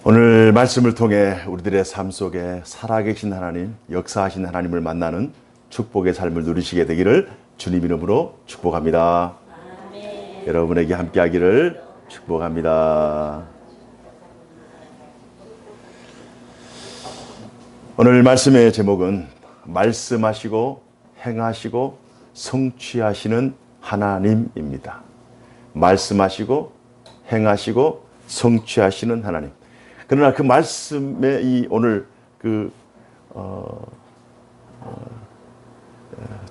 오늘 말씀을 통해 우리들의 삶 속에 살아계신 하나님, 역사하신 하나님을 만나는 축복의 삶을 누리시게 되기를 주님 이름으로 축복합니다. 아멘. 여러분에게 함께하기를 축복합니다. 오늘 말씀의 제목은 말씀하시고 행하시고 성취하시는 하나님입니다. 말씀하시고 행하시고 성취하시는 하나님. 그러나 그 말씀의 이 오늘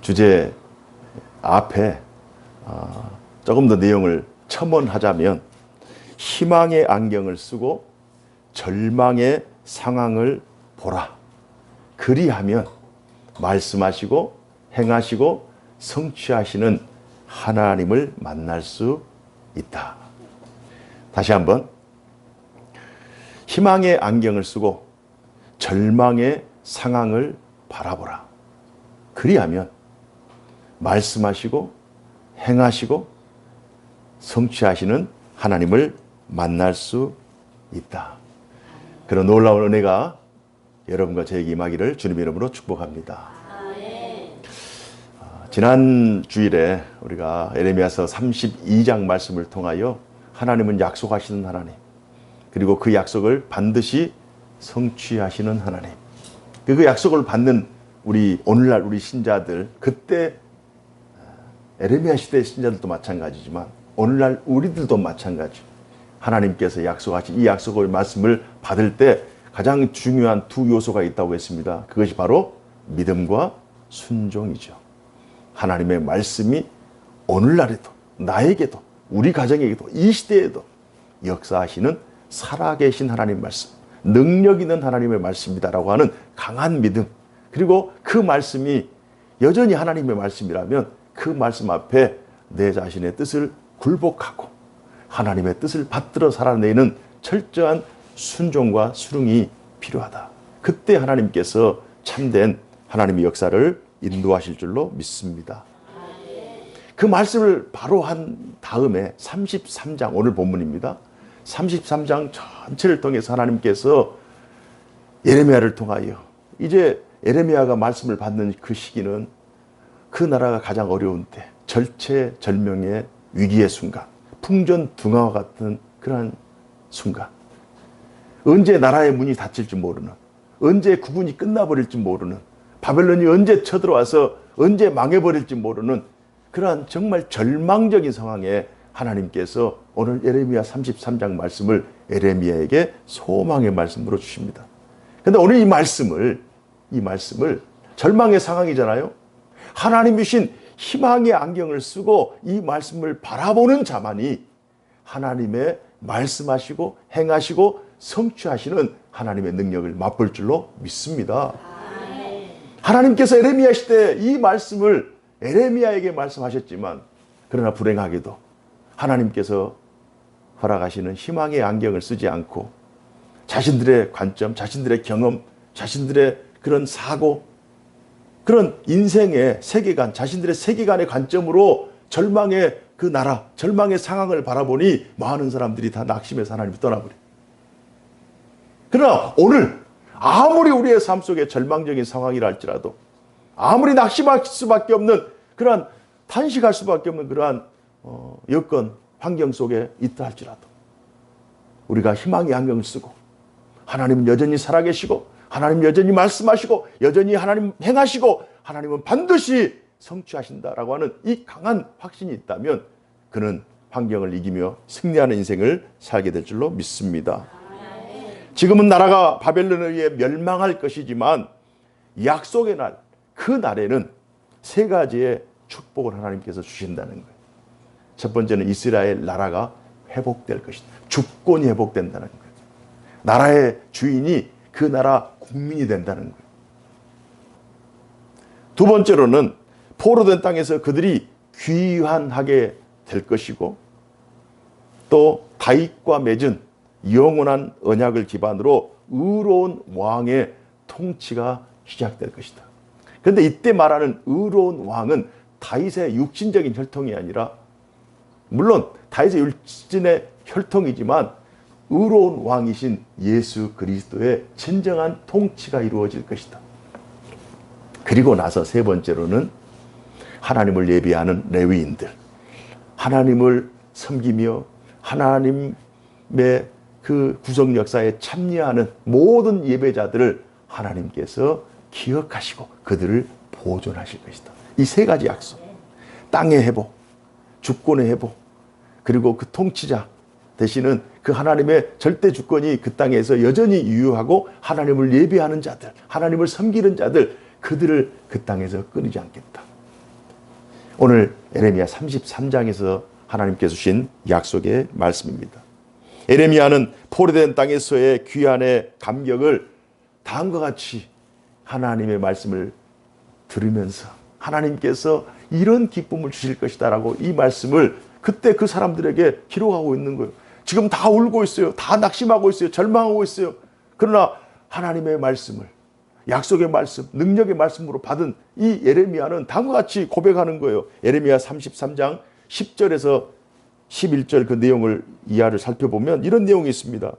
주제 앞에 조금 더 내용을 첨언하자면 희망의 안경을 쓰고 절망의 상황을 보라. 그리하면 말씀하시고 행하시고 성취하시는 하나님을 만날 수 있다. 다시 한번. 희망의 안경을 쓰고 절망의 상황을 바라보라. 그리하면 말씀하시고 행하시고 성취하시는 하나님을 만날 수 있다. 그런 놀라운 은혜가 여러분과 저에게 임하기를 주님의 이름으로 축복합니다. 지난 주일에 우리가 에레미야서 32장 말씀을 통하여 하나님은 약속하시는 하나님, 그리고 그 약속을 반드시 성취하시는 하나님, 그 약속을 받는 우리 오늘날 우리 신자들, 그때 에레미야 시대 신자들도 마찬가지지만 오늘날 우리들도 마찬가지. 하나님께서 약속하신 이 약속의 말씀을 받을 때 가장 중요한 두 요소가 있다고 했습니다. 그것이 바로 믿음과 순종이죠. 하나님의 말씀이 오늘날에도 나에게도 우리 가정에게도 이 시대에도 역사하시는 살아계신 하나님 말씀, 능력 있는 하나님의 말씀이다라고 하는 강한 믿음, 그리고 그 말씀이 여전히 하나님의 말씀이라면 그 말씀 앞에 내 자신의 뜻을 굴복하고 하나님의 뜻을 받들어 살아내는 철저한 순종과 수긍이 필요하다. 그때 하나님께서 참된 하나님의 역사를 인도하실 줄로 믿습니다. 그 말씀을 바로 한 다음에 33장, 오늘 본문입니다. 33장 전체를 통해서 하나님께서 예레미야를 통하여, 이제 예레미야가 말씀을 받는 그 시기는 그 나라가 가장 어려운 때, 절체절명의 위기의 순간, 풍전등화와 같은 그러한 순간, 언제 나라의 문이 닫힐지 모르는, 언제 구분이 끝나버릴지 모르는, 바벨론이 언제 쳐들어와서 언제 망해버릴지 모르는 그러한 정말 절망적인 상황에 하나님께서 오늘 에레미야 33장 말씀을 에레미야에게 소망의 말씀으로 주십니다. 그런데 오늘 이 말씀을 절망의 상황이잖아요. 하나님이신 희망의 안경을 쓰고 이 말씀을 바라보는 자만이 하나님의 말씀하시고 행하시고 성취하시는 하나님의 능력을 맛볼 줄로 믿습니다. 하나님께서 에레미야 시대 이 말씀을 에레미야에게 말씀하셨지만, 그러나 불행하게도 하나님께서 허락하시는 희망의 안경을 쓰지 않고 자신들의 관점, 자신들의 경험, 자신들의 그런 사고, 그런 인생의 세계관, 자신들의 세계관의 관점으로 절망의 그 나라, 절망의 상황을 바라보니 많은 사람들이 다 낙심해서 하나님을 떠나버려. 그러나 오늘 아무리 우리의 삶 속에 절망적인 상황이라 할지라도, 아무리 낙심할 수밖에 없는 그러한 탄식할 수밖에 없는 그러한 여건, 환경 속에 있다 할지라도 우리가 희망의 안경을 쓰고 하나님은 여전히 살아계시고 하나님 여전히 말씀하시고 여전히 하나님 행하시고 하나님은 반드시 성취하신다라고 하는 이 강한 확신이 있다면 그는 환경을 이기며 승리하는 인생을 살게 될 줄로 믿습니다. 지금은 나라가 바벨론에 의해 멸망할 것이지만 약속의 날, 그 날에는 세 가지의 축복을 하나님께서 주신다는 거예요. 첫 번째는 이스라엘 나라가 회복될 것이다. 주권이 회복된다는 거예요. 나라의 주인이 그 나라 국민이 된다는 거예요. 두 번째로는 포로된 땅에서 그들이 귀환하게 될 것이고, 또 다윗과 맺은 영원한 언약을 기반으로 의로운 왕의 통치가 시작될 것이다. 그런데 이때 말하는 의로운 왕은 다윗의 육신적인 혈통이 아니라, 물론 다윗의 육신의 혈통이지만 의로운 왕이신 예수 그리스도의 진정한 통치가 이루어질 것이다. 그리고 나서 세 번째로는 하나님을 예배하는 레위인들, 하나님을 섬기며 하나님의 그 구속 역사에 참여하는 모든 예배자들을 하나님께서 기억하시고 그들을 보존하실 것이다. 이 세 가지 약속, 땅의 회복, 주권의 회복, 그리고 그 통치자 되시는 그 하나님의 절대 주권이 그 땅에서 여전히 유효하고 하나님을 예배하는 자들, 하나님을 섬기는 자들, 그들을 그 땅에서 끊이지 않겠다. 오늘 에레미야 33장에서 하나님께서 주신 약속의 말씀입니다. 에레미야는 포로된 땅에서의 귀환의 감격을 다음과 같이 하나님의 말씀을 들으면서 하나님께서 이런 기쁨을 주실 것이다 라고 이 말씀을 그때 그 사람들에게 기록하고 있는 거예요. 지금 다 울고 있어요. 다 낙심하고 있어요. 절망하고 있어요. 그러나 하나님의 말씀을, 약속의 말씀, 능력의 말씀으로 받은 이 예레미야는 다음과 같이 고백하는 거예요. 예레미야 33장 10절에서 11절 그 내용을 이하를 살펴보면 이런 내용이 있습니다.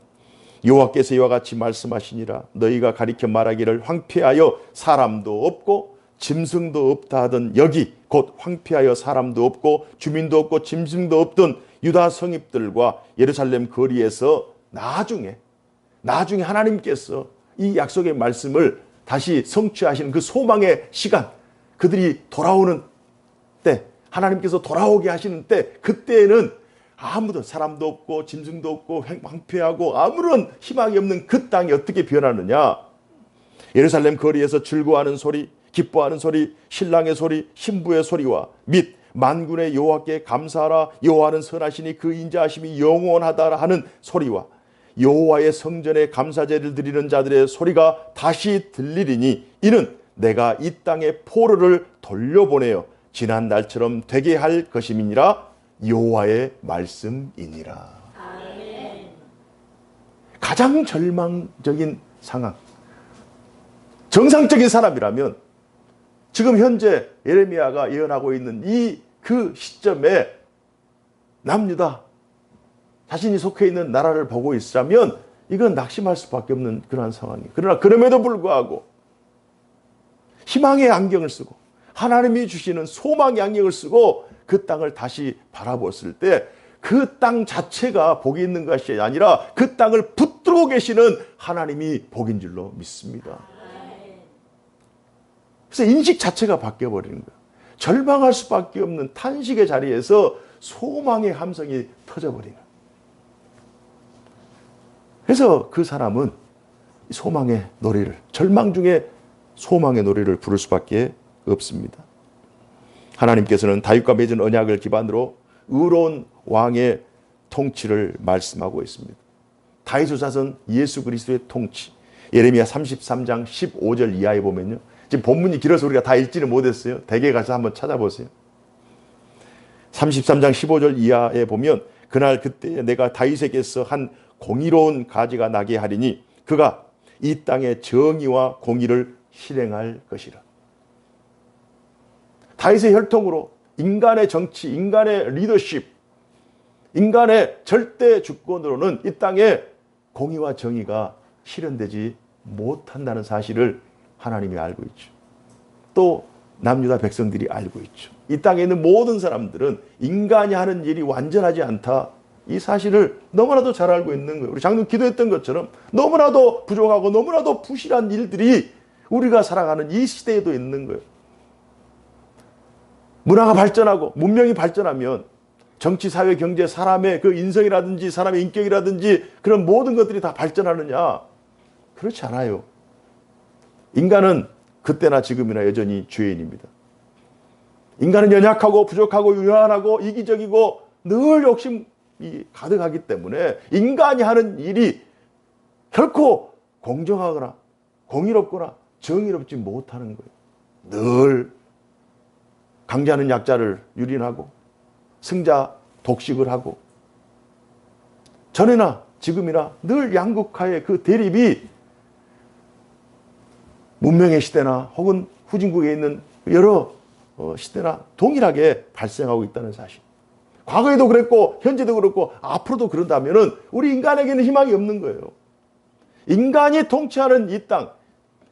여호와께서 이와 같이 말씀하시니라. 너희가 가리켜 말하기를 황폐하여 사람도 없고 짐승도 없다 하던 여기 곧 황폐하여 사람도 없고 주민도 없고 짐승도 없던 유다 성읍들과 예루살렘 거리에서 나중에 하나님께서 이 약속의 말씀을 다시 성취하시는 그 소망의 시간, 그들이 돌아오는 때, 하나님께서 돌아오게 하시는 때, 그때에는 아무도 사람도 없고 짐승도 없고 황폐하고 아무런 희망이 없는 그 땅이 어떻게 변하느냐. 예루살렘 거리에서 즐거워하는 소리, 기뻐하는 소리, 신랑의 소리, 신부의 소리와 및 만군의 여호와께 감사하라. 여호와는 선하시니 그 인자하심이 영원하다 하는 소리와 여호와의 성전에 감사제를 드리는 자들의 소리가 다시 들리리니 이는 내가 이 땅에 포로를 돌려보내어 지난 날처럼 되게 할 것임이니라. 여호와의 말씀이니라. 아멘. 가장 절망적인 상황, 정상적인 사람이라면 지금 현재 예레미야가 예언하고 있는 그 시점에 남유다 자신이 속해 있는 나라를 보고 있으면 이건 낙심할 수밖에 없는 그러한 상황이에요. 그러나 그럼에도 불구하고 희망의 안경을 쓰고 하나님이 주시는 소망의 안경을 쓰고 그 땅을 다시 바라봤을 때 그 땅 자체가 복이 있는 것이 아니라 그 땅을 붙들고 계시는 하나님이 복인 줄로 믿습니다. 그래서 인식 자체가 바뀌어버리는 거예요. 절망할 수밖에 없는 탄식의 자리에서 소망의 함성이 터져버리는 거예요. 그래서 그 사람은 소망의 노래를, 절망 중에 소망의 노래를 부를 수밖에 없습니다. 하나님께서는 다윗과 맺은 언약을 기반으로 의로운 왕의 통치를 말씀하고 있습니다. 다윗의 자손 예수 그리스도의 통치, 예레미야 33장 15절 이하에 보면요, 지금 본문이 길어서 우리가 다 읽지는 못했어요. 대개 가서 한번 찾아보세요. 33장 15절 이하에 보면 그날 그때 내가 다윗에게서 한 공의로운 가지가 나게 하리니 그가 이 땅의 정의와 공의를 실행할 것이라. 다윗의 혈통으로 인간의 정치, 인간의 리더십, 인간의 절대 주권으로는 이 땅에 공의와 정의가 실현되지 못한다는 사실을 하나님이 알고 있죠. 또 남유다 백성들이 알고 있죠. 이 땅에 있는 모든 사람들은 인간이 하는 일이 완전하지 않다, 이 사실을 너무나도 잘 알고 있는 거예요. 우리 장로님 기도했던 것처럼 너무나도 부족하고 너무나도 부실한 일들이 우리가 살아가는 이 시대에도 있는 거예요. 문화가 발전하고 문명이 발전하면 정치, 사회, 경제, 사람의 그 인성이라든지 사람의 인격이라든지 그런 모든 것들이 다 발전하느냐? 그렇지 않아요. 인간은 그때나 지금이나 여전히 죄인입니다. 인간은 연약하고 부족하고 유한하고 이기적이고 늘 욕심이 가득하기 때문에 인간이 하는 일이 결코 공정하거나 공의롭거나 정의롭지 못하는 거예요. 늘 강자는 약자를 유린하고 승자 독식을 하고 전에나 지금이나 늘 양극화의 그 대립이 문명의 시대나 혹은 후진국에 있는 여러 시대나 동일하게 발생하고 있다는 사실. 과거에도 그랬고 현재도 그렇고 앞으로도 그런다면은 우리 인간에게는 희망이 없는 거예요. 인간이 통치하는 이 땅,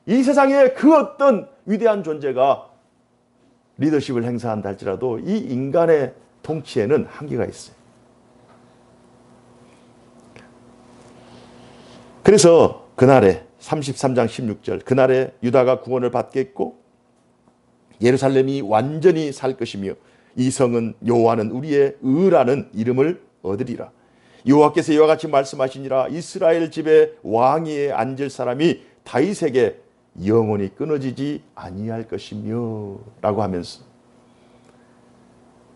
이 세상에 그 어떤 위대한 존재가 리더십을 행사한다 할지라도 이 인간의 통치에는 한계가 있어요. 그래서 그날에 33장 16절 그날에 유다가 구원을 받겠고 예루살렘이 완전히 살 것이며 이 성은 여호와는 우리의 의라는 이름을 얻으리라. 여호와께서 이와 같이 말씀하시니라. 이스라엘 집에 왕위에 앉을 사람이 다윗에게 영원히 끊어지지 아니할 것이며 라고 하면서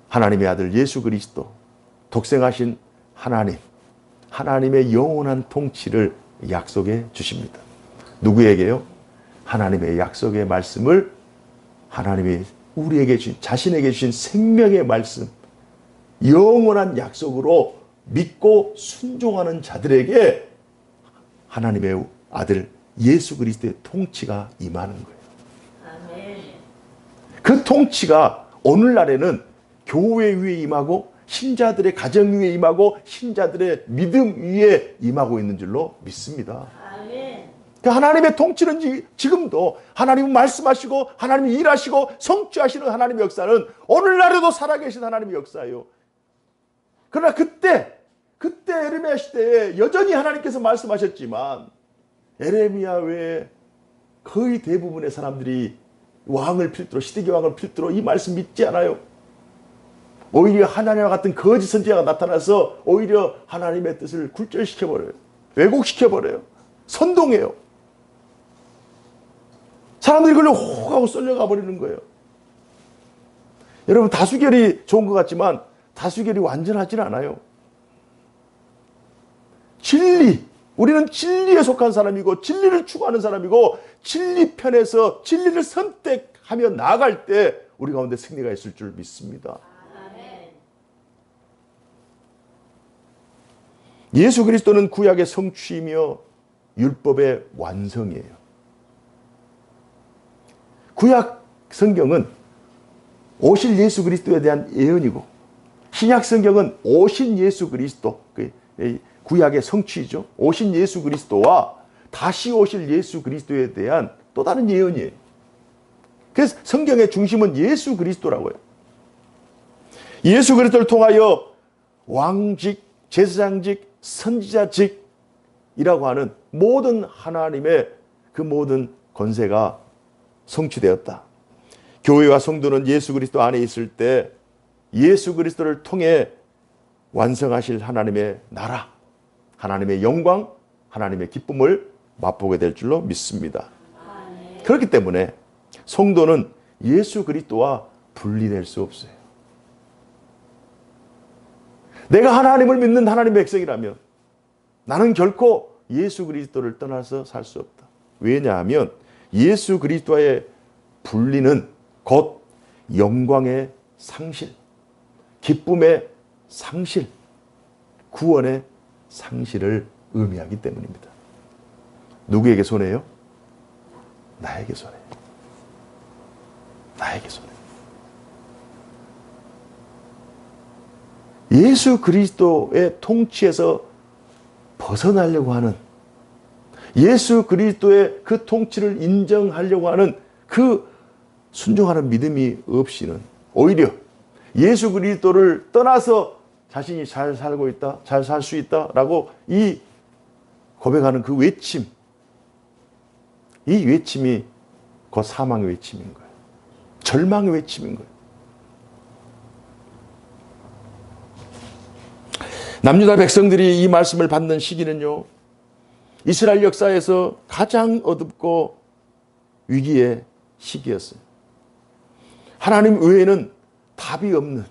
하나님의 아들 예수 그리스도 독생하신 하나님의 영원한 통치를 약속해 주십니다. 누구에게요? 하나님의 약속의 말씀을 하나님이 우리에게 주신, 자신에게 주신 생명의 말씀, 영원한 약속으로 믿고 순종하는 자들에게 하나님의 아들 예수 그리스도의 통치가 임하는 거예요. 아멘. 그 통치가 오늘날에는 교회 위에 임하고 신자들의 가정 위에 임하고 신자들의 믿음 위에 임하고 있는 줄로 믿습니다. 아멘. 하나님의 통치는 지금도 하나님은 말씀하시고 하나님이 일하시고 성취하시는 하나님의 역사는 오늘날에도 살아계신 하나님의 역사예요. 그러나 그때 에레미야 시대에 여전히 하나님께서 말씀하셨지만 에레미야 외에 거의 대부분의 사람들이 왕을 필두로 시대기 왕을 필두로 이 말씀 믿지 않아요. 오히려 하나님과 같은 거짓 선지자가 나타나서 오히려 하나님의 뜻을 굴절시켜버려요. 왜곡시켜버려요. 선동해요. 사람들이 그걸로 호하고 쏠려가 버리는 거예요. 여러분 다수결이 좋은 것 같지만 다수결이 완전하진 않아요. 진리, 우리는 진리에 속한 사람이고 진리를 추구하는 사람이고 진리 편에서 진리를 선택하며 나아갈 때 우리 가운데 승리가 있을 줄 믿습니다. 예수 그리스도는 구약의 성취이며 율법의 완성이에요. 구약 성경은 오실 예수 그리스도에 대한 예언이고 신약 성경은 오신 예수 그리스도, 구약의 성취죠. 오신 예수 그리스도와 다시 오실 예수 그리스도에 대한 또 다른 예언이에요. 그래서 성경의 중심은 예수 그리스도라고요. 예수 그리스도를 통하여 왕직, 제사장직, 선지자직이라고 하는 모든 하나님의 그 모든 권세가 성취되었다. 교회와 성도는 예수 그리스도 안에 있을 때 예수 그리스도를 통해 완성하실 하나님의 나라, 하나님의 영광, 하나님의 기쁨을 맛보게 될 줄로 믿습니다. 그렇기 때문에 성도는 예수 그리스도와 분리될 수 없어요. 내가 하나님을 믿는 하나님의 백성이라면 나는 결코 예수 그리스도를 떠나서 살 수 없다. 왜냐하면 예수 그리스도와의 분리는 곧 영광의 상실, 기쁨의 상실, 구원의 상실을 의미하기 때문입니다. 누구에게 손해요? 나에게 손해요. 나에게 손해요. 예수 그리스도의 통치에서 벗어나려고 하는, 예수 그리스도의 그 통치를 인정하려고 하는 그 순종하는 믿음이 없이는 오히려 예수 그리스도를 떠나서 자신이 잘 살고 있다, 잘 살 수 있다라고 이 고백하는 그 외침, 이 외침이 곧 사망의 외침인 거예요. 절망의 외침인 거예요. 남유다 백성들이 이 말씀을 받는 시기는요, 이스라엘 역사에서 가장 어둡고 위기의 시기였어요. 하나님 외에는 답이 없는,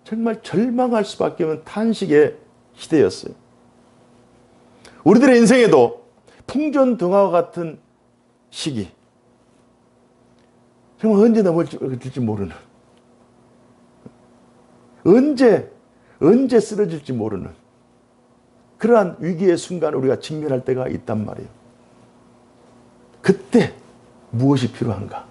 정말 절망할 수밖에 없는 탄식의 시대였어요. 우리들의 인생에도 풍전등화와 같은 시기, 정말 언제 넘어질지 모르는, 언제 쓰러질지 모르는 그러한 위기의 순간을 우리가 직면할 때가 있단 말이에요. 그때 무엇이 필요한가?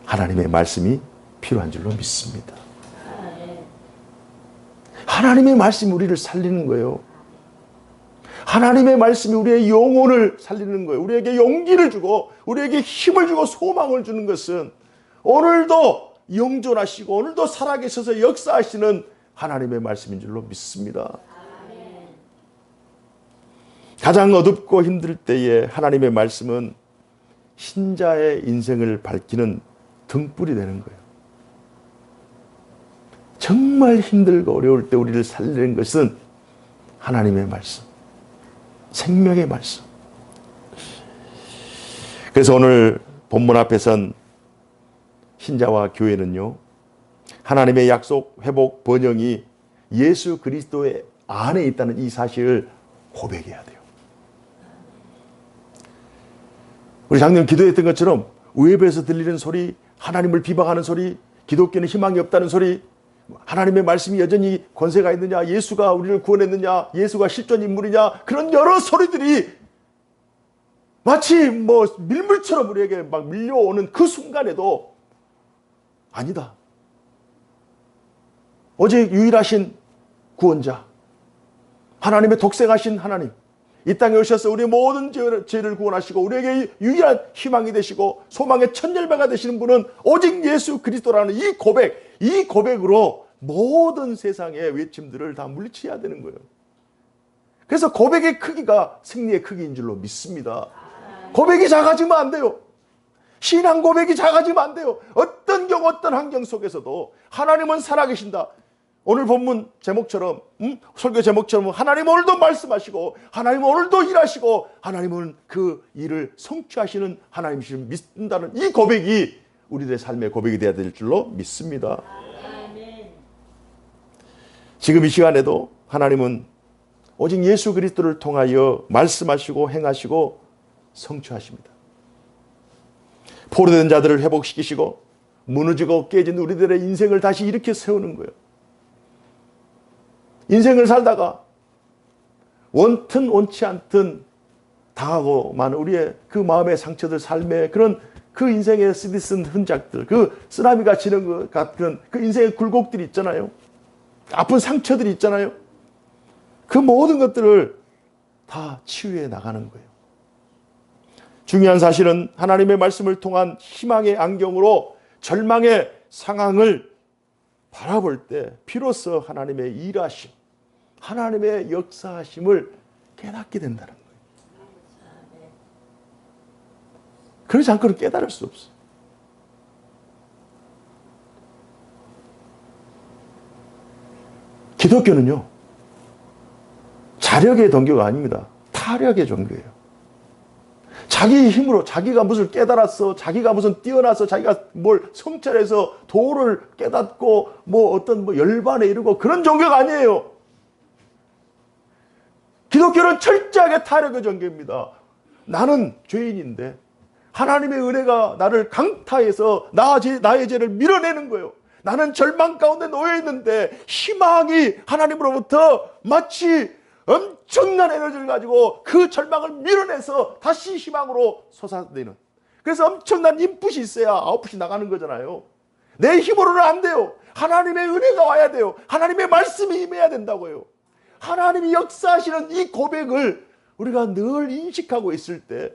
하나님의 말씀이 필요한 줄로 믿습니다. 하나님의 말씀이 우리를 살리는 거예요. 하나님의 말씀이 우리의 영혼을 살리는 거예요. 우리에게 용기를 주고 우리에게 힘을 주고 소망을 주는 것은 오늘도 영존하시고 오늘도 살아계셔서 역사하시는 하나님의 말씀인 줄로 믿습니다. 가장 어둡고 힘들 때에 하나님의 말씀은 신자의 인생을 밝히는 등불이 되는 거예요. 정말 힘들고 어려울 때 우리를 살리는 것은 하나님의 말씀, 생명의 말씀. 그래서 오늘 본문 앞에선 신자와 교회는요, 하나님의 약속, 회복, 번영이 예수 그리스도의 안에 있다는 이 사실을 고백해야 돼요. 우리 작년 기도했던 것처럼 외부에서 들리는 소리, 하나님을 비방하는 소리, 기독교는 희망이 없다는 소리, 하나님의 말씀이 여전히 권세가 있느냐, 예수가 우리를 구원했느냐, 예수가 실존 인물이냐, 그런 여러 소리들이 마치 밀물처럼 우리에게 막 밀려오는 그 순간에도 아니다. 오직 유일하신 구원자, 하나님의 독생하신 하나님, 이 땅에 오셔서 우리의 모든 죄를 구원하시고 우리에게 유일한 희망이 되시고 소망의 첫 열매가 되시는 분은 오직 예수 그리스도라는 이 고백, 이 고백으로 모든 세상의 외침들을 다 물리쳐야 되는 거예요. 그래서 고백의 크기가 승리의 크기인 줄로 믿습니다. 고백이 작아지면 안 돼요. 신앙 고백이 작아지면 안 돼요. 어떤 경우 어떤 환경 속에서도 하나님은 살아계신다. 오늘 본문 제목처럼, 설교 제목처럼 하나님 오늘도 말씀하시고 하나님 오늘도 일하시고 하나님은 그 일을 성취하시는 하나님이시를 믿는다는 이 고백이 우리들의 삶의 고백이 되어야 될 줄로 믿습니다. 지금 이 시간에도 하나님은 오직 예수 그리스도를 통하여 말씀하시고 행하시고 성취하십니다. 포로된 자들을 회복시키시고 무너지고 깨진 우리들의 인생을 다시 일으켜 세우는 거예요. 인생을 살다가 원튼 원치 않든 당하고만 우리의 그 마음의 상처들, 삶의 그런 그 인생의 쓰디쓴 흔적들, 그 쓰나미가 지는 것 같은 그 인생의 굴곡들이 있잖아요. 아픈 상처들이 있잖아요. 그 모든 것들을 다 치유해 나가는 거예요. 중요한 사실은 하나님의 말씀을 통한 희망의 안경으로 절망의 상황을 바라볼 때 비로소 하나님의 일하심, 하나님의 역사하심을 깨닫게 된다는 거예요. 그렇지 않고는 깨달을 수 없어요. 기독교는요, 자력의 종교가 아닙니다. 타력의 종교예요. 자기 힘으로 자기가 무슨 깨달았어, 자기가 무슨 뛰어나서 자기가 뭘 성찰해서 도를 깨닫고 어떤 열반에 이르고 그런 종교가 아니에요. 기독교는 철저하게 타력의 종교입니다. 나는 죄인인데 하나님의 은혜가 나를 강타해서 나의 죄를 밀어내는 거예요. 나는 절망 가운데 놓여 있는데 희망이 하나님으로부터 마치 엄청난 에너지를 가지고 그 절망을 밀어내서 다시 희망으로 솟아내는, 그래서 엄청난 인풋이 있어야 아웃풋이 나가는 거잖아요. 내 힘으로는 안 돼요. 하나님의 은혜가 와야 돼요. 하나님의 말씀이 임해야 된다고요. 하나님이 역사하시는 이 고백을 우리가 늘 인식하고 있을 때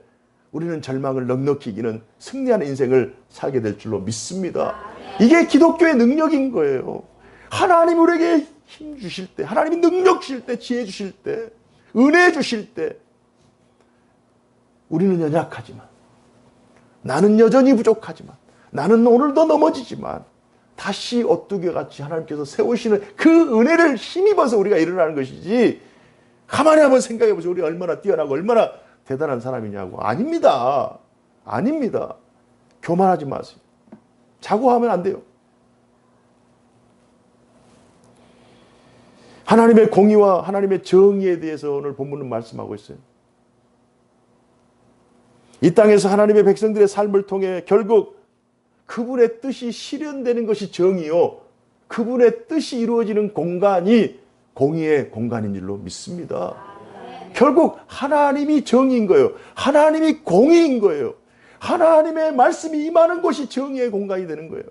우리는 절망을 넉넉히 이기는 승리하는 인생을 살게 될 줄로 믿습니다. 이게 기독교의 능력인 거예요. 하나님 우리에게 힘 주실 때, 하나님이 능력 주실 때, 지혜 주실 때, 은혜 주실 때 우리는 연약하지만, 나는 여전히 부족하지만, 나는 오늘도 넘어지지만 다시 오뚜기같이 하나님께서 세우시는 그 은혜를 힘입어서 우리가 일어나는 것이지, 가만히 한번 생각해 보세요. 우리가 얼마나 뛰어나고 얼마나 대단한 사람이냐고. 아닙니다. 아닙니다. 교만하지 마세요. 자고하면 안 돼요. 하나님의 공의와 하나님의 정의에 대해서 오늘 본문은 말씀하고 있어요. 이 땅에서 하나님의 백성들의 삶을 통해 결국 그분의 뜻이 실현되는 것이 정의요, 그분의 뜻이 이루어지는 공간이 공의의 공간인 줄로 믿습니다. 결국 하나님이 정의인 거예요. 하나님이 공의인 거예요. 하나님의 말씀이 임하는 곳이 정의의 공간이 되는 거예요.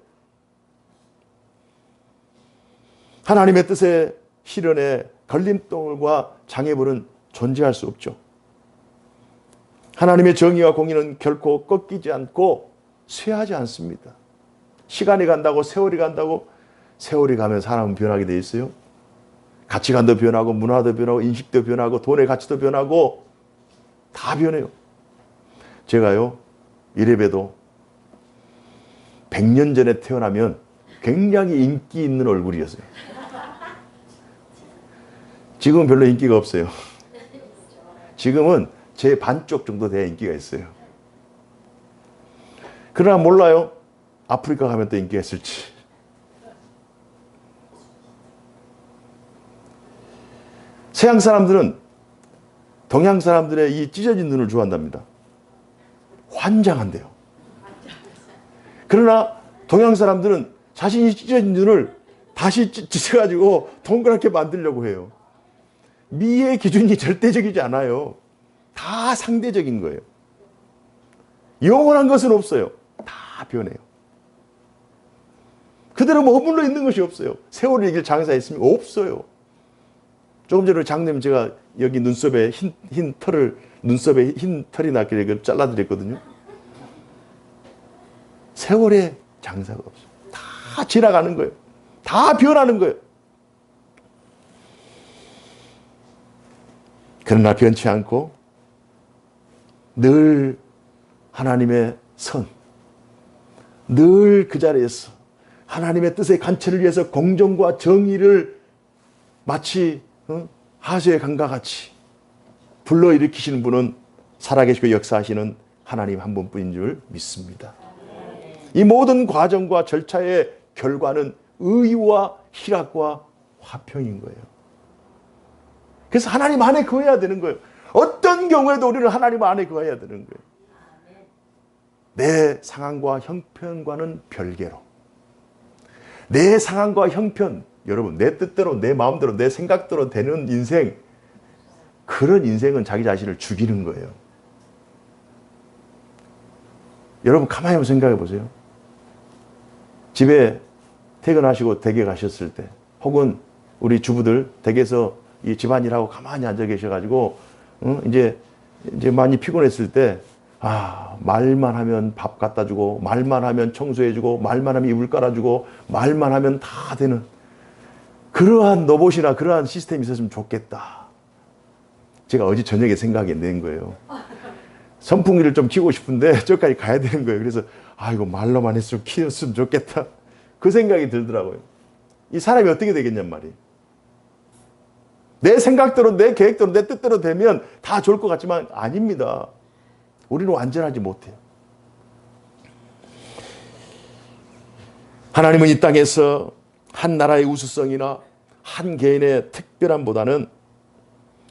하나님의 뜻에 시련의 걸림돌과 장애물은 존재할 수 없죠. 하나님의 정의와 공의는 결코 꺾이지 않고 쇠하지 않습니다. 시간이 간다고, 세월이 간다고, 세월이 가면 사람은 변하게 돼 있어요. 가치관도 변하고, 문화도 변하고, 인식도 변하고, 돈의 가치도 변하고, 다 변해요. 제가요, 이래봬도 100년 전에 태어나면 굉장히 인기 있는 얼굴이었어요. 지금은 별로 인기가 없어요. 지금은 제 반쪽 정도 돼야 인기가 있어요. 그러나 몰라요. 아프리카 가면 또 인기가 있을지. 서양 사람들은 동양 사람들의 이 찢어진 눈을 좋아한답니다. 환장한대요. 그러나 동양 사람들은 자신이 찢어진 눈을 다시 찢어가지고 동그랗게 만들려고 해요. 미의 기준이 절대적이지 않아요. 다 상대적인 거예요. 영원한 것은 없어요. 다 변해요. 그대로 머물러 있는 것이 없어요. 세월을 이길 장사가 있으면 없어요. 조금 전에 장님 제가 여기 눈썹에 흰 털이 났길래 그걸 잘라드렸거든요. 세월의 장사가 없어요. 다 지나가는 거예요. 다 변하는 거예요. 그러나 변치 않고 늘 하나님의 선, 늘 그 자리에서 하나님의 뜻의 관철을 위해서 공정과 정의를 마치 하수의 강과 같이 불러일으키시는 분은 살아계시고 역사하시는 하나님 한 분뿐인 줄 믿습니다. 이 모든 과정과 절차의 결과는 의와 희락과 화평인 거예요. 그래서 하나님 안에 거해야 되는 거예요. 어떤 경우에도 우리는 하나님 안에 거해야 되는 거예요. 내 상황과 형편과는 별개로. 내 상황과 형편, 여러분 내 뜻대로 내 마음대로 내 생각대로 되는 인생, 그런 인생은 자기 자신을 죽이는 거예요. 여러분 가만히 한번 생각해 보세요. 집에 퇴근하시고 댁에 가셨을 때, 혹은 우리 주부들 댁에서 이 집안일하고 가만히 앉아 계셔가지고 이제 많이 피곤했을 때, 말만 하면 밥 갖다 주고, 말만 하면 청소해 주고, 말만 하면 이불 깔아주고, 말만 하면 다 되는 그러한 로봇이나 그러한 시스템이 있었으면 좋겠다. 제가 어제 저녁에 생각이 낸 거예요. 선풍기를 좀 키우고 싶은데 저기까지 가야 되는 거예요. 그래서 이거 말로만 했으면 키웠으면 좋겠다. 그 생각이 들더라고요. 이 사람이 어떻게 되겠냔 말이에요. 내 생각대로, 내 계획대로, 내 뜻대로 되면 다 좋을 것 같지만 아닙니다. 우리는 완전하지 못해요. 하나님은 이 땅에서 한 나라의 우수성이나 한 개인의 특별함보다는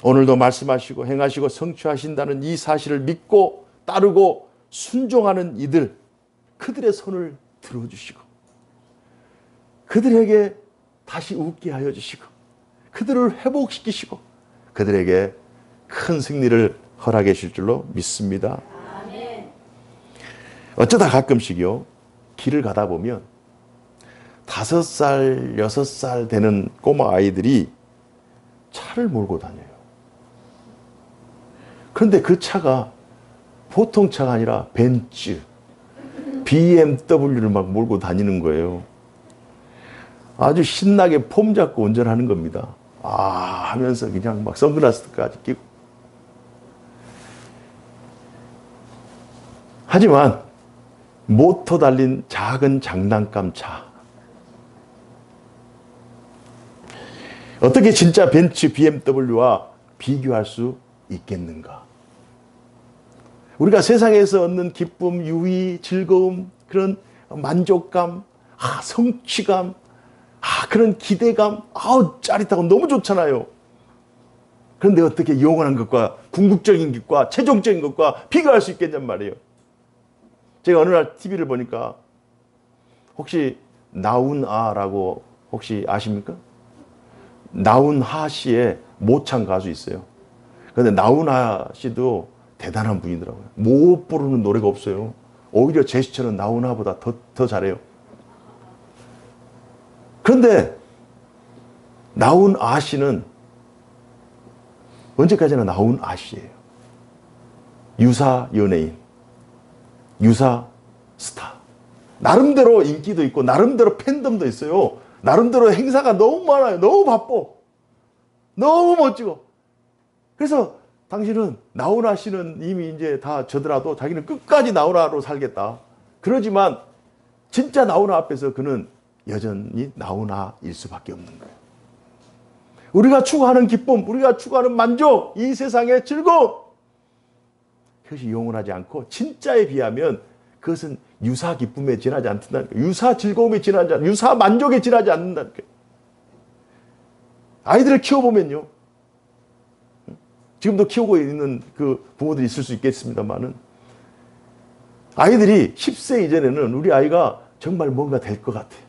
오늘도 말씀하시고 행하시고 성취하신다는 이 사실을 믿고 따르고 순종하는 이들, 그들의 손을 들어주시고 그들에게 다시 웃게 하여 주시고 그들을 회복시키시고 그들에게 큰 승리를 허락해 주실 줄로 믿습니다. 아멘. 어쩌다 가끔씩요, 길을 가다 보면 5살, 6살 되는 꼬마 아이들이 차를 몰고 다녀요. 그런데 그 차가 보통 차가 아니라 벤츠, BMW를 막 몰고 다니는 거예요. 아주 신나게 폼 잡고 운전하는 겁니다. 하면서 그냥 막 선글라스까지 끼고. 하지만 모터 달린 작은 장난감 차. 어떻게 진짜 벤츠, BMW와 비교할 수 있겠는가? 우리가 세상에서 얻는 기쁨, 유의, 즐거움, 그런 만족감, 성취감, 그런 기대감, 짜릿하고 너무 좋잖아요. 그런데 어떻게 영원한 것과 궁극적인 것과 최종적인 것과 비교할 수 있겠냔 말이에요. 제가 어느 날 TV를 보니까 혹시 나훈아라고 혹시 아십니까? 나훈아 씨의 모창 가수 있어요. 그런데 나훈아 씨도 대단한 분이더라고요. 못 부르는 노래가 없어요. 오히려 제스처는 나훈아보다 더 잘해요. 그런데 나훈 아씨는 언제까지나 나훈 아씨예요. 유사 연예인, 유사 스타. 나름대로 인기도 있고 나름대로 팬덤도 있어요. 나름대로 행사가 너무 많아요. 너무 바빠. 너무 멋지고. 그래서 당신은 나훈아 씨는 이미 이제 다 저더라도 자기는 끝까지 나훈아로 살겠다. 그러지만 진짜 나훈아 앞에서 그는 여전히 나훈아일 수밖에 없는 거예요. 우리가 추구하는 기쁨, 우리가 추구하는 만족, 이 세상의 즐거움, 그것이 영원하지 않고 진짜에 비하면 그것은 유사 기쁨에 지나지 않는다는 거예요. 유사 즐거움에 지나지 않는다. 유사 만족에 지나지 않는다는 거예요. 아이들을 키워보면요. 지금도 키우고 있는 그 부모들이 있을 수 있겠습니다만은 아이들이 10세 이전에는 우리 아이가 정말 뭔가 될 것 같아요.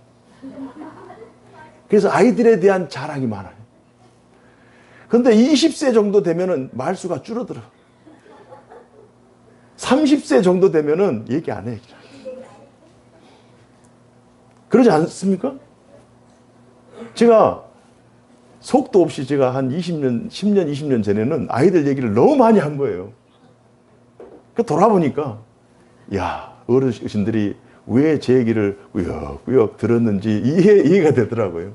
그래서 아이들에 대한 자랑이 많아요. 그런데 20세 정도 되면은 말수가 줄어들어. 30세 정도 되면은 얘기 안 해. 그러지 않습니까? 제가 속도 없이 제가 한 10년, 20년 전에는 아이들 얘기를 너무 많이 한 거예요. 그 돌아보니까, 야, 어르신들이 왜 제 얘기를 우역우역 들었는지 이해가 되더라고요.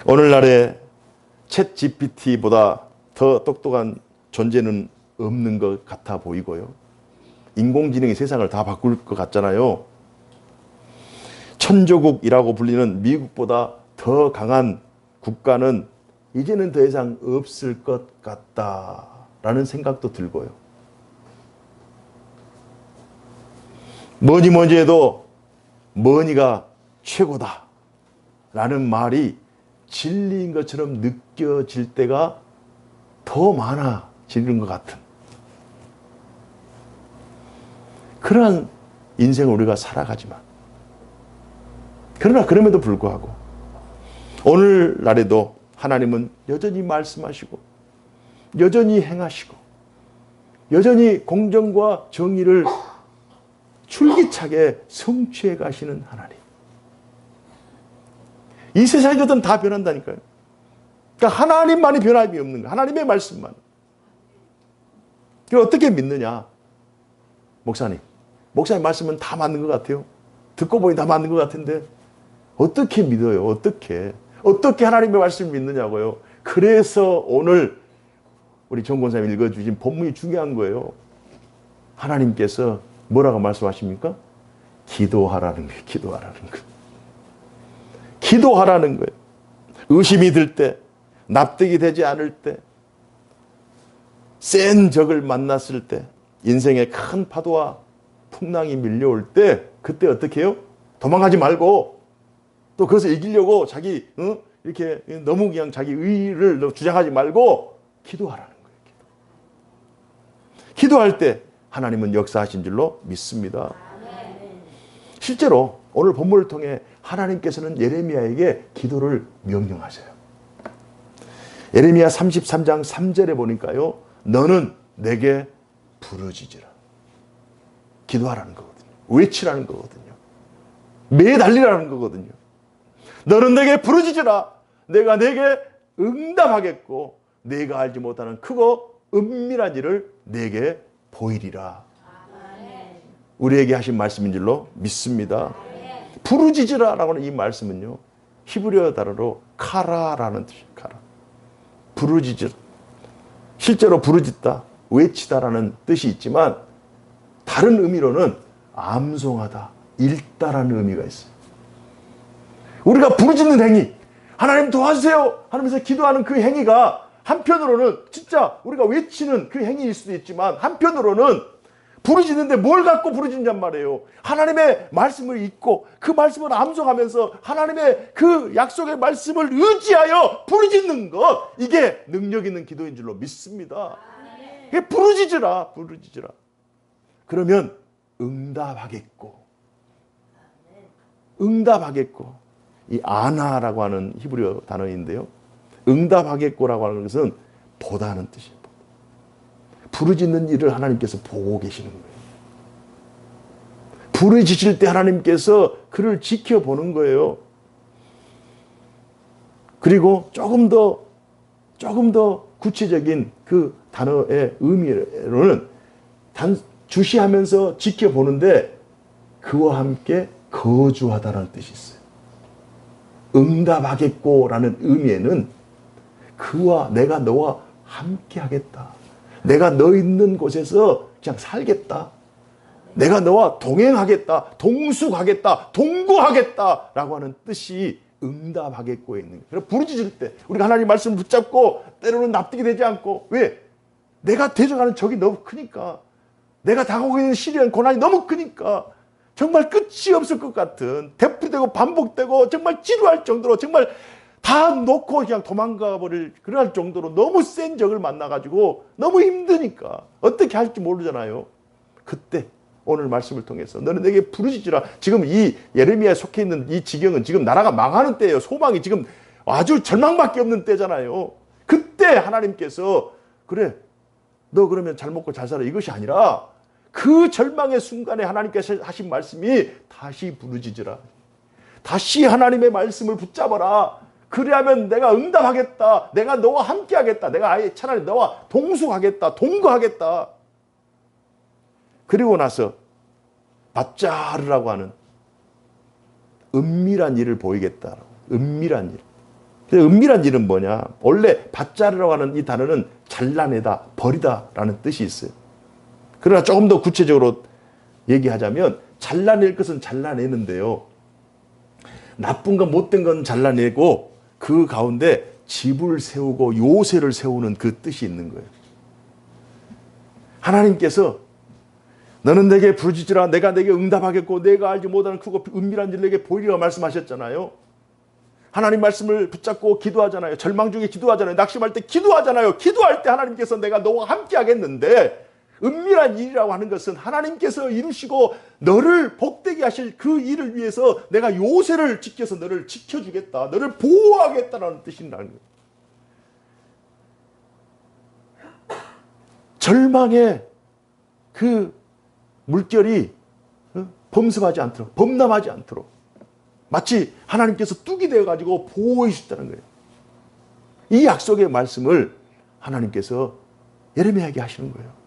오늘날의 챗 GPT보다 더 똑똑한 존재는 없는 것 같아 보이고요. 인공지능이 세상을 다 바꿀 것 같잖아요. 천조국이라고 불리는 미국보다 더 강한 국가는 이제는 더 이상 없을 것 같다라는 생각도 들고요. 뭐니 해도 머니가 최고다라는 말이 진리인 것처럼 느껴질 때가 더 많아지는 것 같은 그러한 인생을 우리가 살아가지만, 그러나 그럼에도 불구하고 오늘날에도 하나님은 여전히 말씀하시고 여전히 행하시고 여전히 공정과 정의를 줄기차게 성취해 가시는 하나님. 이 세상의 것은 다 변한다니까요. 그러니까 하나님만이 변함이 없는 거예요. 하나님의 말씀만. 그걸 어떻게 믿느냐? 목사님 말씀은 다 맞는 것 같아요. 듣고 보니 다 맞는 것 같은데 어떻게 믿어요? 어떻게 하나님의 말씀을 믿느냐고요? 그래서 오늘 우리 정 권사님 읽어주신 본문이 중요한 거예요. 하나님께서 뭐라고 말씀하십니까? 기도하라는 거예요. 기도하라는 거예요. 의심이 들 때, 납득이 되지 않을 때, 센 적을 만났을 때, 인생의 큰 파도와 풍랑이 밀려올 때, 그때 어떻게 해요? 도망가지 말고 또 그것을 이기려고 자기 이렇게 너무 그냥 자기 의의를 주장하지 말고 기도하라는 거예요. 기도할 때 하나님은 역사하신 줄로 믿습니다. 실제로 오늘 본문을 통해 하나님께서는 예레미야에게 기도를 명령하세요. 예레미야 33장 3절에 보니까요. 너는 내게 부르짖으라. 기도하라는 거거든요. 외치라는 거거든요. 매달리라는 거거든요. 너는 내게 부르짖으라. 내가 내게 응답하겠고 내가 알지 못하는 크고 은밀한 일을 내게 보이리라. 우리에게 하신 말씀인 줄로 믿습니다. 부르짖으라라고는 이 말씀은요. 히브리어 단어로 카라라는 뜻이에요. 카라. 부르짖으라. 실제로 부르짖다, 외치다라는 뜻이 있지만 다른 의미로는 암송하다, 읽다라는 의미가 있어요. 우리가 부르짖는 행위, 하나님 도와주세요 하면서 기도하는 그 행위가 한편으로는 진짜 우리가 외치는 그 행위일 수도 있지만 한편으로는 부르짖는데 뭘 갖고 부르짖냔 말이에요. 하나님의 말씀을 읽고 그 말씀을 암송하면서 하나님의 그 약속의 말씀을 의지하여 부르짖는 것, 이게 능력 있는 기도인 줄로 믿습니다. 이게 부르짖으라. 그러면 응답하겠고 이 아나라고 하는 히브리어 단어인데요. 응답하겠고라고 하는 것은 보다는 뜻이에요. 부르짖는 일을 하나님께서 보고 계시는 거예요. 부르짖을 때 하나님께서 그를 지켜보는 거예요. 그리고 조금 더 구체적인 그 단어의 의미로는 주시하면서 지켜보는데 그와 함께 거주하다라는 뜻이 있어요. 응답하겠고라는 의미에는 내가 너와 함께 하겠다. 내가 너 있는 곳에서 그냥 살겠다. 내가 너와 동행하겠다. 동숙하겠다. 동거하겠다. 라고 하는 뜻이 응답하겠고에 있는 거예요. 그래서 부르짖을 때 우리가 하나님 말씀을 붙잡고 때로는 납득이 되지 않고 왜? 내가 대적하는 적이 너무 크니까. 내가 당하고 있는 시련, 고난이 너무 크니까 정말 끝이 없을 것 같은 되풀이되고 반복되고 정말 지루할 정도로 정말 다 놓고 그냥 도망가 버릴 그럴 정도로 너무 센 적을 만나가지고 너무 힘드니까 어떻게 할지 모르잖아요. 그때 오늘 말씀을 통해서 너는 내게 부르짖으라. 지금 이 예레미야에 속해 있는 이 지경은 지금 나라가 망하는 때예요. 소망이 지금 아주 절망밖에 없는 때잖아요. 그때 하나님께서 그래 너 그러면 잘 먹고 잘 살아 이것이 아니라 그 절망의 순간에 하나님께서 하신 말씀이 다시 부르짖으라. 다시 하나님의 말씀을 붙잡아라. 그래야면 내가 응답하겠다. 내가 너와 함께 하겠다. 내가 아예 차라리 너와 동숙하겠다. 동거하겠다. 그리고 나서 밧자르라고 하는 은밀한 일을 보이겠다. 은밀한 일. 그래서 은밀한 일은 뭐냐? 원래 밧자르라고 하는 이 단어는 잘라내다, 버리다라는 뜻이 있어요. 그러나 조금 더 구체적으로 얘기하자면 잘라낼 것은 잘라내는데요. 나쁜 건 못된 건 잘라내고 그 가운데 집을 세우고 요새를 세우는 그 뜻이 있는 거예요. 하나님께서 너는 내게 부르짖으라. 내가 내게 응답하겠고 내가 알지 못하는 크고 은밀한 일을 내게 보이리라 말씀하셨잖아요. 하나님 말씀을 붙잡고 기도하잖아요. 절망 중에 기도하잖아요. 낙심할 때 기도하잖아요. 기도할 때 하나님께서 내가 너와 함께 하겠는데 은밀한 일이라고 하는 것은 하나님께서 이루시고 너를 복되게 하실 그 일을 위해서 내가 요새를 지켜서 너를 지켜주겠다. 너를 보호하겠다는 뜻이라는 거예요. 절망의 그 물결이 범습하지 않도록, 범람하지 않도록 마치 하나님께서 뚝이 되어가지고 보호해 주셨다는 거예요. 이 약속의 말씀을 하나님께서 예레미야에게 하시는 거예요.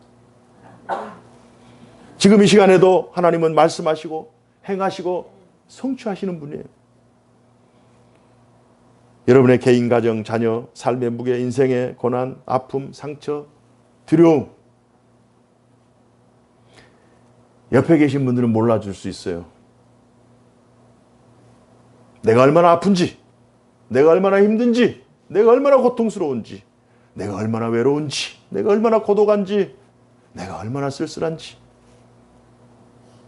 지금 이 시간에도 하나님은 말씀하시고 행하시고 성취하시는 분이에요. 여러분의 개인, 가정, 자녀, 삶의 무게, 인생의 고난, 아픔, 상처, 두려움 옆에 계신 분들은 몰라줄 수 있어요. 내가 얼마나 아픈지, 내가 얼마나 힘든지, 내가 얼마나 고통스러운지, 내가 얼마나 외로운지, 내가 얼마나 고독한지, 내가 얼마나 쓸쓸한지,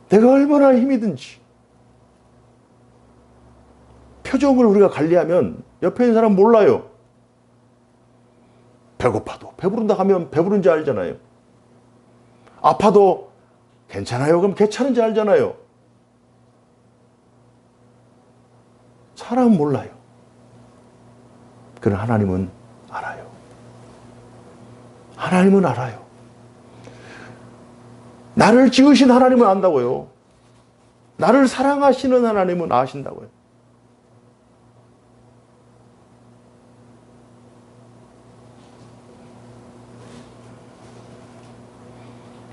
내가 얼마나 힘이 든지. 표정을 우리가 관리하면 옆에 있는 사람 몰라요. 배고파도 배부른다 하면 배부른지 알잖아요. 아파도 괜찮아요 그럼 괜찮은지 알잖아요. 사람은 몰라요. 그러나 하나님은 알아요. 하나님은 알아요. 나를 지으신 하나님은 안다고요. 나를 사랑하시는 하나님은 아신다고요.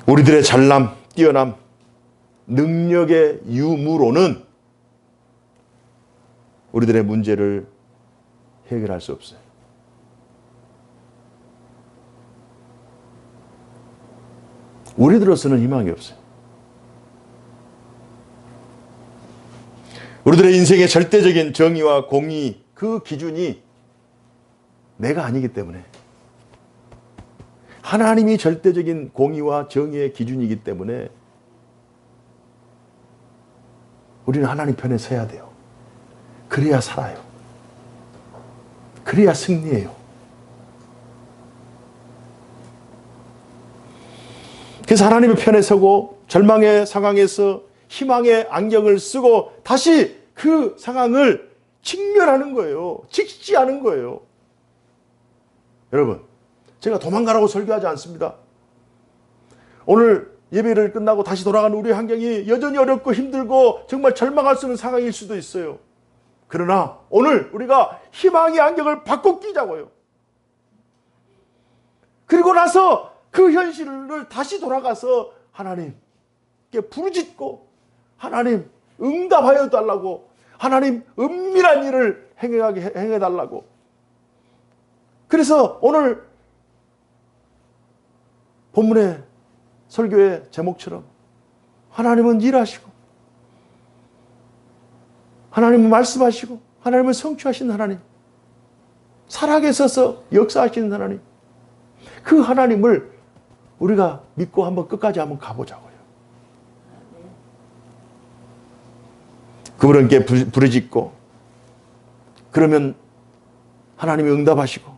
우리들의 잘남, 뛰어남, 능력의 유무로는 우리들의 문제를 해결할 수 없어요. 우리들로서는 희망이 없어요. 우리들의 인생의 절대적인 정의와 공의, 그 기준이 내가 아니기 때문에, 하나님이 절대적인 공의와 정의의 기준이기 때문에 우리는 하나님 편에 서야 돼요. 그래야 살아요. 그래야 승리해요. 그래서 하나님의 편에 서고 절망의 상황에서 희망의 안경을 쓰고 다시 그 상황을 직면하는 거예요. 직시하는 거예요. 여러분, 제가 도망가라고 설교하지 않습니다. 오늘 예배를 끝나고 다시 돌아가는 우리의 환경이 여전히 어렵고 힘들고 정말 절망할 수 있는 상황일 수도 있어요. 그러나 오늘 우리가 희망의 안경을 바꿔 끼자고요. 그리고 나서 그 현실을 다시 돌아가서 하나님께 부르짖고 하나님 응답하여 달라고, 하나님 은밀한 일을 행해달라고. 그래서 오늘 본문의 설교의 제목처럼 하나님은 일하시고 하나님은 말씀하시고 하나님은 성취하신 하나님, 살아계셔서 역사하시는 하나님, 그 하나님을 우리가 믿고 한번 끝까지 한번 가보자고요. 그분께 부르짖고 그러면 하나님이 응답하시고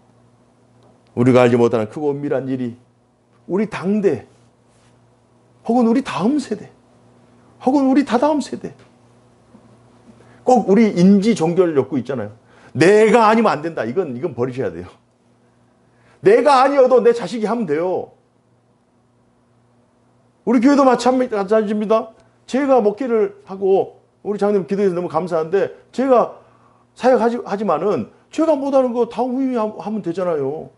우리가 알지 못하는 크고 은밀한 일이 우리 당대 혹은 우리 다음 세대 혹은 우리 다다음 세대, 꼭 우리 인지 종결 욕구 있잖아요. 내가 아니면 안 된다. 이건 버리셔야 돼요. 내가 아니어도 내 자식이 하면 돼요. 우리 교회도 마찬가지입니다. 제가 목회를 하고 우리 장님 기도해서 너무 감사한데, 제가 사역하지만은 제가 못하는 거 다음 후임이 하면 되잖아요.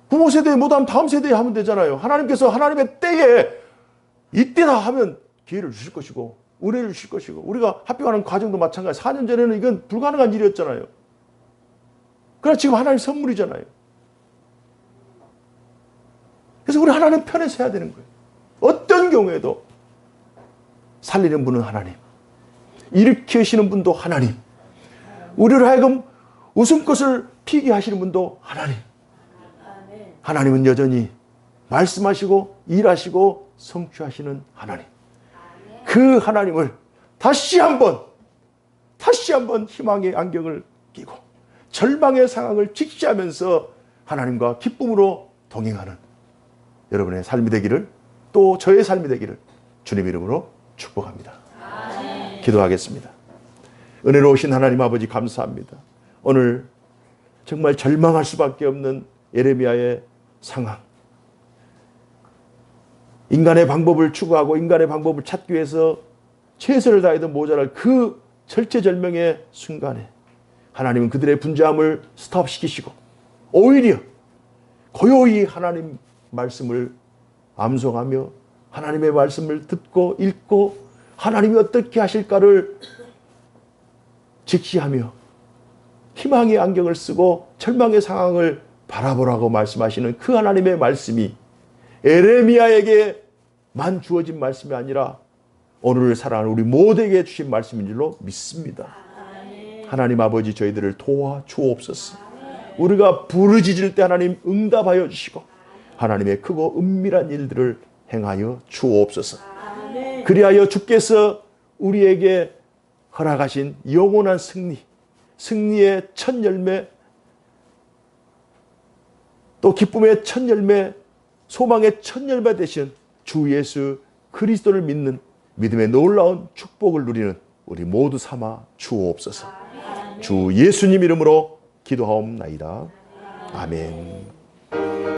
부모 세대에 못하면 다음 세대에 하면 되잖아요. 하나님께서 하나님의 때에 이때다 하면 기회를 주실 것이고 은혜를 주실 것이고, 우리가 합격하는 과정도 마찬가지. 4년 전에는 이건 불가능한 일이었잖아요. 그러나 지금 하나님 선물이잖아요. 그래서 우리 하나님 편에 서야 되는 거예요. 어떤 경우에도 살리는 분은 하나님, 일으키시는 분도 하나님, 우리를 하여금 웃음꽃을 피게 하시는 분도 하나님. 하나님은 여전히 말씀하시고 일하시고 성취하시는 하나님. 그 하나님을 다시 한번 희망의 안경을 끼고 절망의 상황을 직시하면서 하나님과 기쁨으로 동행하는 여러분의 삶이 되기를, 또 저의 삶이 되기를 주님 이름으로 축복합니다. 기도하겠습니다. 은혜로우신 하나님 아버지, 감사합니다. 오늘 정말 절망할 수밖에 없는 예레미야의 상황, 인간의 방법을 추구하고 인간의 방법을 찾기 위해서 최선을 다해도 모자랄 그 절체절명의 순간에 하나님은 그들의 분주함을 스톱시키시고 오히려 고요히 하나님 말씀을 암송하며 하나님의 말씀을 듣고 읽고 하나님이 어떻게 하실까를 직시하며 희망의 안경을 쓰고 절망의 상황을 바라보라고 말씀하시는 그 하나님의 말씀이 에레미야에게만 주어진 말씀이 아니라 오늘을 살아가는 우리 모두에게 주신 말씀인 줄로 믿습니다. 하나님 아버지, 저희들을 도와주옵소서. 우리가 부르짖을 때 하나님 응답하여 주시고 하나님의 크고 은밀한 일들을 행하여 주옵소서. 그리하여 주께서 우리에게 허락하신 영원한 승리의 첫 열매, 또 기쁨의 첫 열매, 소망의 첫 열매 되신 주 예수 그리스도를 믿는 믿음의 놀라운 축복을 누리는 우리 모두 삼아 주옵소서. 주 예수님 이름으로 기도하옵나이다. 아멘.